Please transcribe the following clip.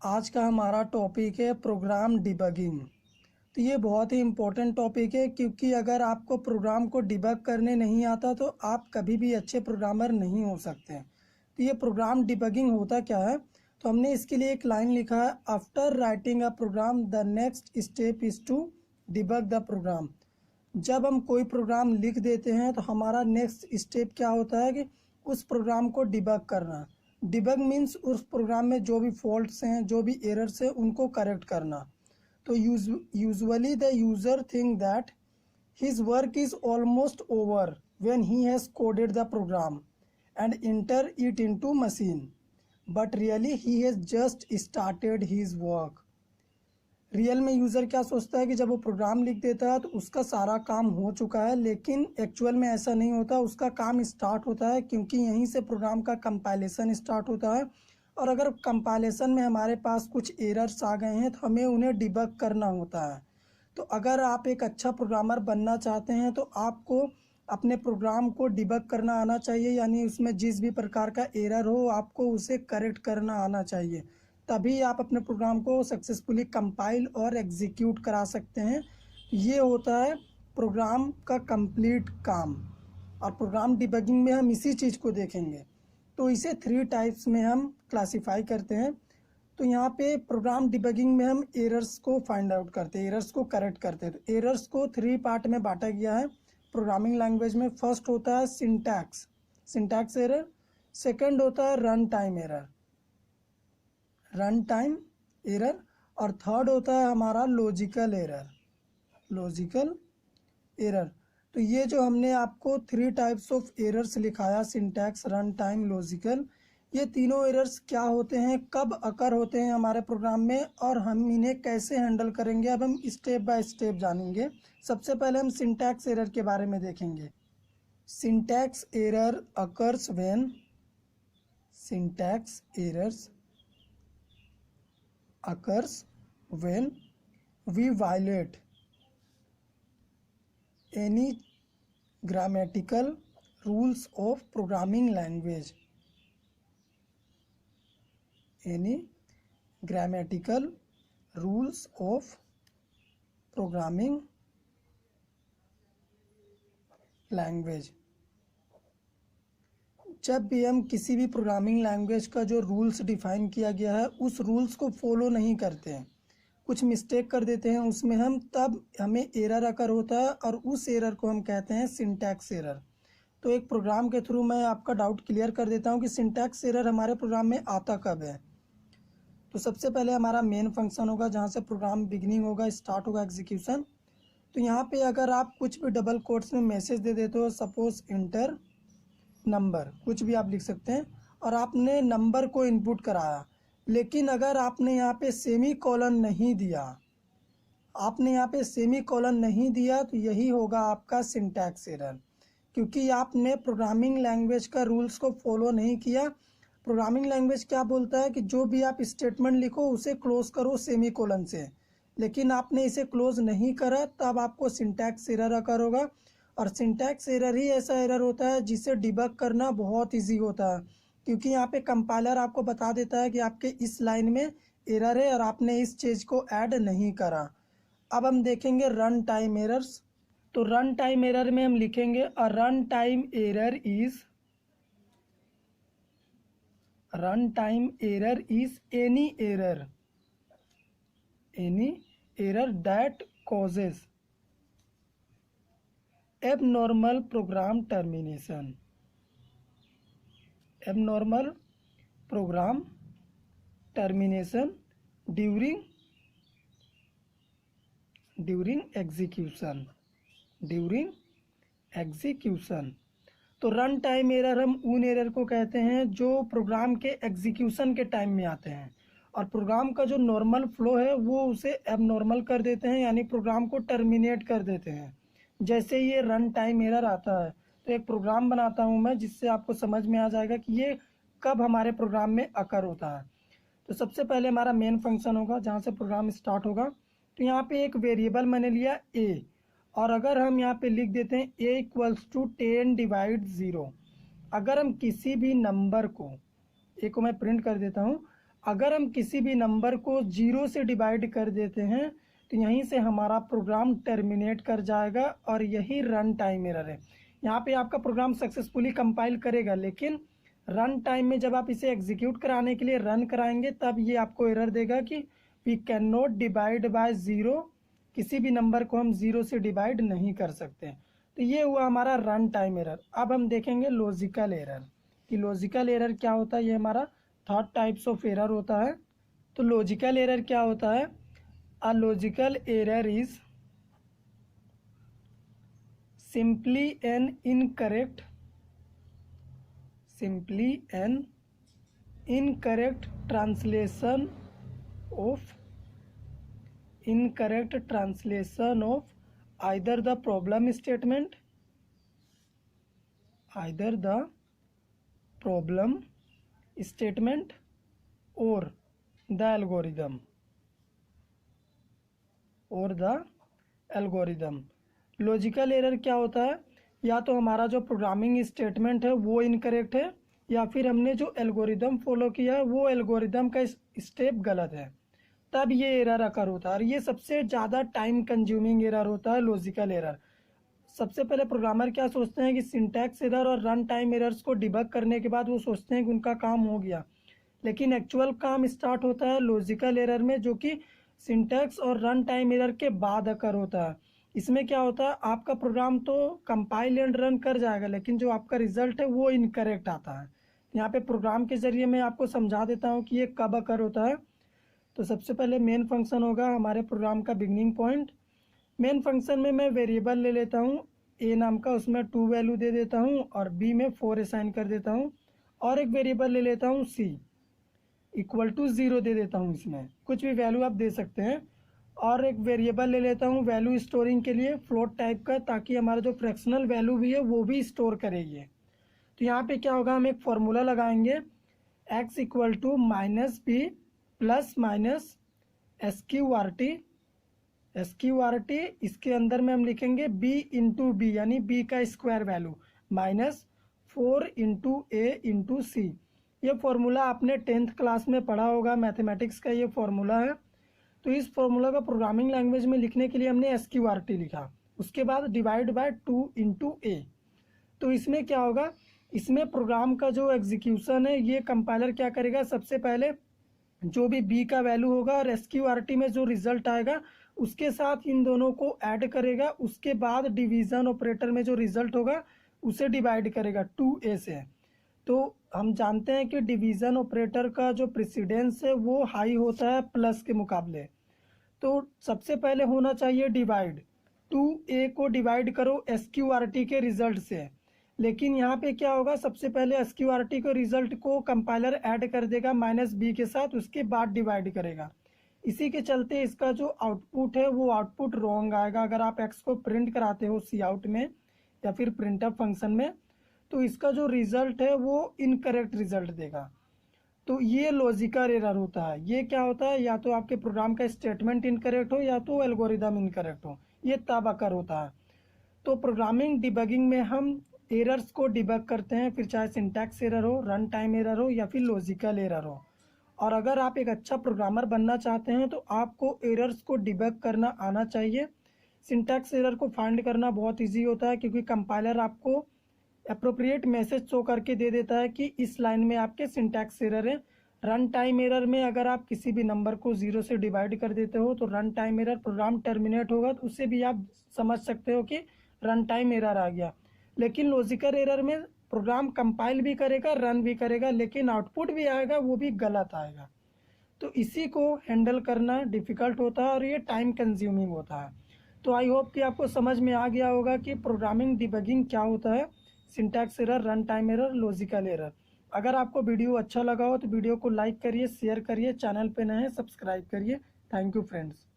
आज का हमारा टॉपिक है प्रोग्राम डिबगिंग। तो ये बहुत ही इम्पोर्टेंट टॉपिक है, क्योंकि अगर आपको प्रोग्राम को डिबग करने नहीं आता तो आप कभी भी अच्छे प्रोग्रामर नहीं हो सकते। तो ये प्रोग्राम डिबगिंग होता क्या है, तो हमने इसके लिए एक लाइन लिखा है, after writing a program the next step is to debug the program. जब हम कोई प्रोग्राम लिख देते हैं तो हमारा नेक्स्ट स्टेप क्या होता है कि उस प्रोग्राम को डिबग करना। डिबग मीन्स उस प्रोग्राम में जो भी फॉल्ट्स हैं, जो भी एरर्स हैं, उनको करेक्ट करना। तो usually the user think that his work is almost over when he has coded the program and enter it into machine, but really he has just started his work. Real में user क्या सोचता है कि जब वो programme लिख देता है तो उसका सारा काम हो चुका है, लेकिन एक्चुअल में ऐसा नहीं होता। उसका काम स्टार्ट होता है, क्योंकि यहीं से प्रोग्राम का कंपाइलेशन स्टार्ट होता है। और अगर कंपाइलेशन में हमारे पास कुछ एरर्स आ गए हैं तो हमें उन्हें डिबग करना होता है। तो अगर आप एक अच्छा प्रोग्रामर बनना चाहते हैं तो आपको अपने प्रोग्राम को डिबग करना आना चाहिए, यानी उसमें जिस भी प्रकार का एरर हो आपको उसे करेक्ट करना आना चाहिए। तभी आप अपने प्रोग्राम को सक्सेसफुली कंपाइल और एग्जीक्यूट करा सकते हैं। ये होता है प्रोग्राम का कंप्लीट काम। और प्रोग्राम डिबगिंग में हम इसी चीज़ को देखेंगे। तो इसे 3 टाइप्स में हम क्लासिफाई करते हैं। तो यहाँ पे प्रोग्राम डिबगिंग में हम एरर्स को फाइंड आउट करते हैं, एरर्स को करेक्ट करते हैं। तो एरर्स को 3 पार्ट में बांटा गया है प्रोग्रामिंग लैंग्वेज में। फर्स्ट होता है सिंटैक्स एरर। सेकंड होता है रन टाइम एरर। और थर्ड होता है हमारा लॉजिकल एरर। तो ये जो हमने आपको 3 टाइप्स ऑफ एरर्स लिखाया, सिंटैक्स, रन टाइम, लॉजिकल, ये तीनों एरर्स क्या होते हैं, कब अकर होते हैं हमारे प्रोग्राम में, और हम इन्हें कैसे हैंडल करेंगे, अब हम स्टेप बाय स्टेप जानेंगे। सबसे पहले हम सिंटैक्स एरर के बारे में देखेंगे। Syntax error occurs when syntax errors occurs when we violate any grammatical rules of programming language. Any grammatical rules of programming language. जब भी हम किसी भी प्रोग्रामिंग लैंग्वेज का जो रूल्स डिफाइन किया गया है उस रूल्स को फॉलो नहीं करते हैं, कुछ मिस्टेक कर देते हैं उसमें हम, तब हमें एरर अकर होता है, और उस एरर को हम कहते हैं सिंटैक्स एरर। तो एक प्रोग्राम के थ्रू मैं आपका डाउट क्लियर कर देता हूं कि सिंटैक्स एरर हमारे प्रोग्राम में आता कब है। तो सबसे पहले हमारा मेन फंक्शन होगा, जहाँ से प्रोग्राम बिगिनिंग होगा, स्टार्ट होगा एग्जीक्यूशन। तो यहाँ पे अगर आप कुछ भी डबल कोट्स में मैसेज दे देते हो, सपोज इंटर नंबर, कुछ भी आप लिख सकते हैं, और आपने नंबर को इनपुट कराया, लेकिन अगर आपने यहाँ पे सेमी कॉलन नहीं दिया, तो यही होगा आपका सिंटैक्स एरर, क्योंकि आपने प्रोग्रामिंग लैंग्वेज का रूल्स को फॉलो नहीं किया। प्रोग्रामिंग लैंग्वेज क्या बोलता है कि जो भी आप स्टेटमेंट लिखो उसे क्लोज करो सेमी कॉलन से, लेकिन आपने इसे क्लोज नहीं करा, तब आपको सिंटैक्स एरर अकर होगा। और सिंटैक्स एरर ही ऐसा एरर होता है जिसे डिबग करना बहुत इजी होता है, क्योंकि यहाँ पे कंपाइलर आपको बता देता है कि आपके इस लाइन में एरर है और आपने इस चीज़ को ऐड नहीं करा। अब हम देखेंगे रन टाइम एरर्स। तो रन टाइम एरर में हम लिखेंगे run time error is any error that causes abnormal program termination during execution। तो रन टाइम एरर हम उन एरर को कहते हैं जो प्रोग्राम के एग्जीक्यूशन के टाइम में आते हैं, और प्रोग्राम का जो नॉर्मल फ्लो है वो उसे एबनॉर्मल कर देते हैं, यानी प्रोग्राम को टर्मिनेट कर देते हैं। जैसे ये रन टाइम एरर आता है, तो एक प्रोग्राम बनाता हूँ मैं, जिससे आपको समझ में आ जाएगा कि ये कब हमारे प्रोग्राम में अकर होता है। तो सबसे पहले हमारा मेन फंक्शन होगा, जहाँ से प्रोग्राम स्टार्ट होगा। तो यहाँ पे एक वेरिएबल मैंने लिया a, और अगर हम यहाँ पे लिख देते हैं a = 10/0, अगर हम किसी भी नंबर को, a को मैं प्रिंट कर देता हूँ, अगर हम किसी भी नंबर को 0 से डिवाइड कर देते हैं तो यहीं से हमारा प्रोग्राम टर्मिनेट कर जाएगा और यही रन टाइम एरर है। यहाँ पे आपका प्रोग्राम सक्सेसफुली कंपाइल करेगा, लेकिन रन टाइम में जब आप इसे एग्जीक्यूट कराने के लिए रन कराएंगे तब ये आपको एरर देगा कि we can not divide by 0, किसी भी नंबर को हम 0 से डिवाइड नहीं कर सकते। तो ये हुआ हमारा रन टाइम एरर। अब हम देखेंगे लॉजिकल एरर कि लॉजिकल एरर क्या होता है। ये हमारा थर्ड टाइप्स ऑफ एरर होता है। तो लॉजिकल एरर क्या होता है? A logical error is simply an incorrect translation of either the problem statement or the algorithm। Logical error क्या होता है? या तो हमारा जो प्रोग्रामिंग स्टेटमेंट है वो इनकरेक्ट है, या फिर हमने जो एल्गोरिदम फॉलो किया है वो एल्गोरिदम का स्टेप गलत है, तब ये एरर अकर होता है। और ये सबसे ज़्यादा टाइम कंज्यूमिंग एरर होता है लॉजिकल एरर। सबसे पहले प्रोग्रामर क्या सोचते हैं कि सिंटैक्स एरर और रन टाइम एरर्स को डिबग करने के बाद वो सोचते हैं कि उनका काम हो गया, लेकिन एक्चुअल काम स्टार्ट होता है लॉजिकल एरर में, जो कि सिंटैक्स और रन टाइम एरर के बाद अकर होता है। इसमें क्या होता है, आपका प्रोग्राम तो कंपाइल एंड रन कर जाएगा, लेकिन जो आपका रिजल्ट है वो इनकरेक्ट आता है। यहाँ पे प्रोग्राम के ज़रिए मैं आपको समझा देता हूँ कि ये कब अकर होता है। तो सबसे पहले मेन फंक्शन होगा हमारे प्रोग्राम का बिगनिंग पॉइंट। मेन फंक्शन में मैं वेरिएबल ले लेता हूँ ए नाम का, उसमें 2 वैल्यू दे देता हूँ और बी में 4 असाइन कर देता हूँ, और एक वेरिएबल ले लेता हूँ सी इक्वल टू 0 दे देता हूँ। इसमें कुछ भी वैल्यू आप दे सकते हैं। और एक वेरिएबल ले लेता हूँ वैल्यू स्टोरिंग के लिए फ्लोट टाइप का, ताकि हमारा जो फ्रैक्शनल वैल्यू भी है वो भी स्टोर करेगी। तो यहाँ पे क्या होगा, हम एक फॉर्मूला लगाएंगे x equal to minus B plus minus SQRT। इसके अंदर में हम लिखेंगे b इंटू बी, यानी b का square value minus 4 into A into C. ये फॉर्मूला आपने 10th क्लास में पढ़ा होगा, मैथमेटिक्स का ये फॉर्मूला है। तो इस फॉर्मूला का प्रोग्रामिंग लैंग्वेज में लिखने के लिए हमने SQRT लिखा, उसके बाद डिवाइड बाय 2 इंटू ए। तो इसमें क्या होगा, इसमें प्रोग्राम का जो एग्जीक्यूशन है ये कंपाइलर क्या करेगा, सबसे पहले जो भी b का वैल्यू होगा और SQRT में जो रिजल्ट आएगा उसके साथ इन दोनों को ऐड करेगा, उसके बाद डिवीज़न ऑपरेटर में जो रिजल्ट होगा उसे डिवाइड करेगा 2a से। तो हम जानते हैं कि डिवीज़न ऑपरेटर का जो प्रेसिडेंस है वो हाई होता है प्लस के मुकाबले। तो सबसे पहले होना चाहिए डिवाइड, 2a को डिवाइड करो SQRT के रिजल्ट से। लेकिन यहाँ पे क्या होगा, सबसे पहले SQRT को रिजल्ट को कंपाइलर ऐड कर देगा माइनस b के साथ, उसके बाद डिवाइड करेगा। इसी के चलते इसका जो आउटपुट है वो आउटपुट रॉन्ग आएगा। अगर आप x को प्रिंट कराते हो सी आउट में या फिर प्रिंटअप फंक्शन में, तो इसका जो रिजल्ट है वो इनकरेक्ट रिजल्ट देगा। तो ये लॉजिकल एरर होता है। ये क्या होता है, या तो आपके प्रोग्राम का स्टेटमेंट इनकरेक्ट हो या तो एल्गोरिदम इनकरेक्ट हो, ये तब अकर होता है। तो प्रोग्रामिंग डिबगिंग में हम एरर्स को डिबग करते हैं, फिर चाहे सिंटैक्स एरर हो, रन टाइम एरर हो या फिर लॉजिकल एरर हो। और अगर आप एक अच्छा प्रोग्रामर बनना चाहते हैं तो आपको एरर्स को डिबग करना आना चाहिए। सिंटैक्स एरर को फाइंड करना बहुत ईजी होता है, क्योंकि कंपाइलर आपको अप्रोप्रिएट मैसेज शो करके दे देता है कि इस लाइन में आपके सिंटैक्स एरर है। रन टाइम एरर में अगर आप किसी भी नंबर को 0 से डिवाइड कर देते हो तो run time error, program terminate होगा, तो उससे भी आप समझ सकते हो कि रन टाइम एरर आ गया। लेकिन लॉजिकल एरर में प्रोग्राम कंपाइल भी करेगा, रन भी करेगा, लेकिन आउटपुट भी आएगा वो भी गलत आएगा। तो इसी को हैंडल करना डिफ़िकल्ट होता है और ये टाइम कंज्यूमिंग होता है। तो आई होप कि आपको समझ में आ गया होगा कि प्रोग्रामिंग डिबगिंग क्या होता है, syntax error, run time error, logical error. अगर आपको वीडियो अच्छा लगा हो तो वीडियो को लाइक करिए, शेयर करिए, चैनल पे नए हैं सब्सक्राइब करिए। Thank you friends.